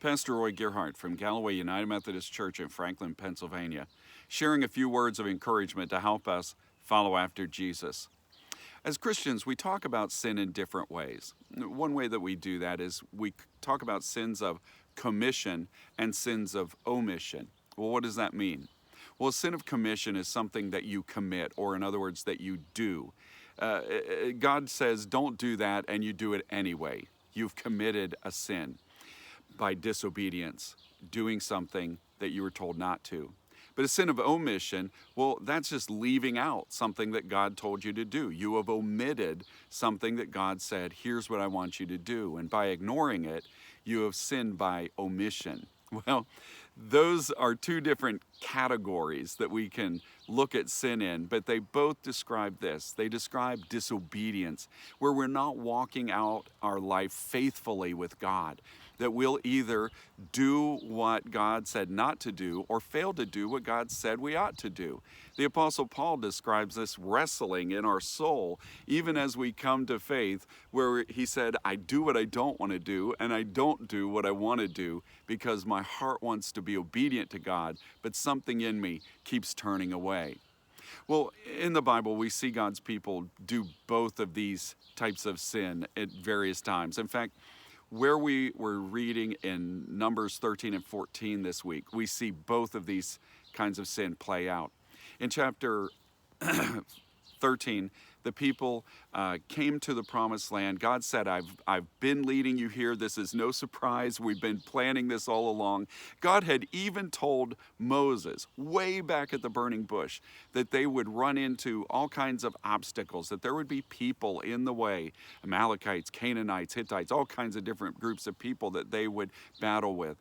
Pastor Roy Gerhardt from Galloway United Methodist Church in Franklin, Pennsylvania, sharing a few words of encouragement to help us follow after Jesus. As Christians, we talk about sin in different ways. One way that we do that is we talk about sins of commission and sins of omission. Well, what does that mean? Well, a sin of commission is something that you commit, or in other words, that you do. God says, don't do that, and you do it anyway. You've committed a sin by disobedience, doing something that you were told not to. But a sin of omission, well, that's just leaving out something that God told you to do. You have omitted something that God said, here's what I want you to do. And by ignoring it, you have sinned by omission. Well, those are two different categories that we can look at sin in, but they both describe this. They describe disobedience, where we're not walking out our life faithfully with God, that we'll either do what God said not to do or fail to do what God said we ought to do. The Apostle Paul describes this wrestling in our soul, even as we come to faith, where he said, I do what I don't want to do, and I don't do what I want to do, because my heart wants to be obedient to God, but something in me keeps turning away. Well, in the Bible, we see God's people do both of these types of sin at various times. In fact, where we were reading in Numbers 13 and 14 this week, we see both of these kinds of sin play out. In chapter 13, the people came to the promised land. God said, I've been leading you here. This is no surprise. We've been planning this all along. God had even told Moses way back at the burning bush that they would run into all kinds of obstacles, that there would be people in the way, Amalekites, Canaanites, Hittites, all kinds of different groups of people that they would battle with.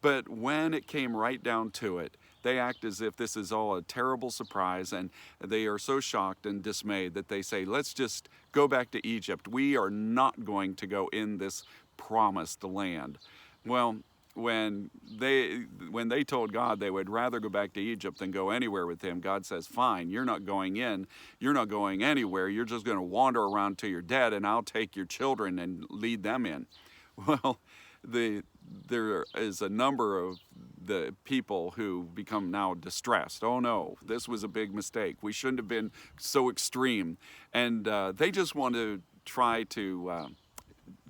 But when it came right down to it, they act as if this is all a terrible surprise, and they are so shocked and dismayed that they say, let's just go back to Egypt. We are not going to go in this promised land. Well, when they told God they would rather go back to Egypt than go anywhere with him, God says, fine, you're not going in, you're not going anywhere, you're just going to wander around till you're dead, and I'll take your children and lead them in. Well, there is a number of the people who become now distressed. Oh no, this was a big mistake. We shouldn't have been so extreme. And they just want to try to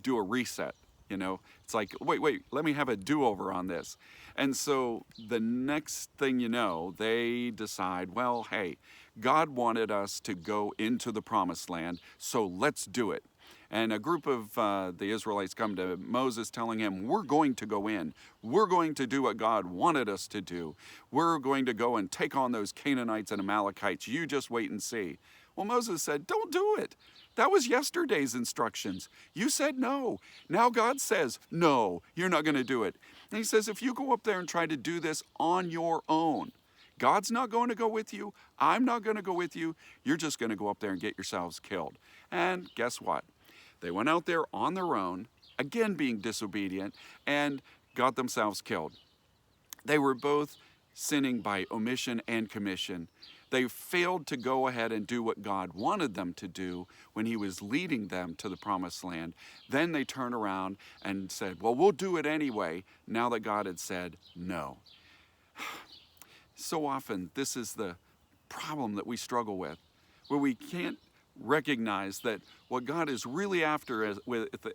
do a reset. You know, it's like, wait, let me have a do-over on this. And so the next thing you know, they decide, well, hey, God wanted us to go into the promised land, so let's do it. And a group of the Israelites come to Moses telling him, we're going to go in. We're going to do what God wanted us to do. We're going to go and take on those Canaanites and Amalekites. You just wait and see. Well, Moses said, don't do it. That was yesterday's instructions. You said no. Now God says, no, you're not going to do it. And he says, if you go up there and try to do this on your own, God's not going to go with you. I'm not going to go with you. You're just going to go up there and get yourselves killed. And guess what? They went out there on their own, again being disobedient, and got themselves killed. They were both sinning by omission and commission. They failed to go ahead and do what God wanted them to do when he was leading them to the promised land. Then they turned around and said, well, we'll do it anyway, now that God had said no. So often, this is the problem that we struggle with, where we can't recognize that what God is really after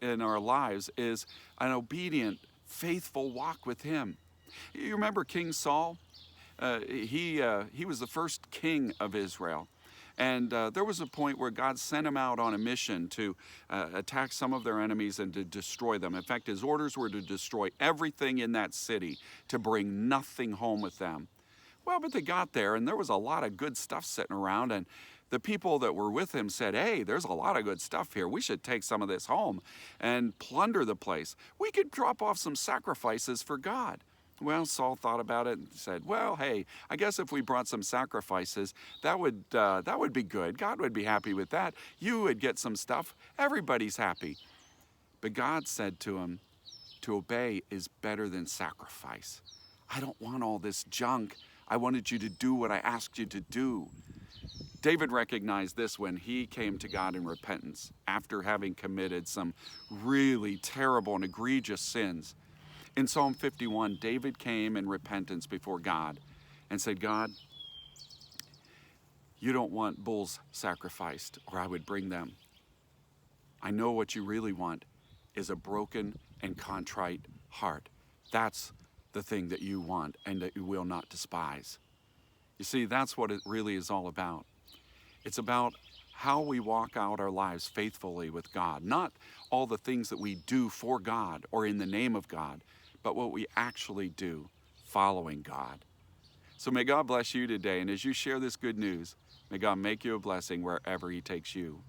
in our lives is an obedient, faithful walk with him. You remember King Saul? He was the first king of Israel. And there was a point where God sent him out on a mission to attack some of their enemies and to destroy them. In fact, his orders were to destroy everything in that city, to bring nothing home with them. Well, but they got there, and there was a lot of good stuff sitting around, and the people that were with him said, hey, there's a lot of good stuff here. We should take some of this home and plunder the place. We could drop off some sacrifices for God. Well, Saul thought about it and said, well, hey, I guess if we brought some sacrifices, that would be good. God would be happy with that. You would get some stuff. Everybody's happy. But God said to him, to obey is better than sacrifice. I don't want all this junk. I wanted you to do what I asked you to do. David recognized this when he came to God in repentance after having committed some really terrible and egregious sins. In Psalm 51, David came in repentance before God and said, God, you don't want bulls sacrificed, or I would bring them. I know what you really want is a broken and contrite heart. That's the thing that you want and that you will not despise. You see, that's what it really is all about. It's about how we walk out our lives faithfully with God, not all the things that we do for God or in the name of God, but what we actually do following God. So may God bless you today, and as you share this good news, may God make you a blessing wherever He takes you.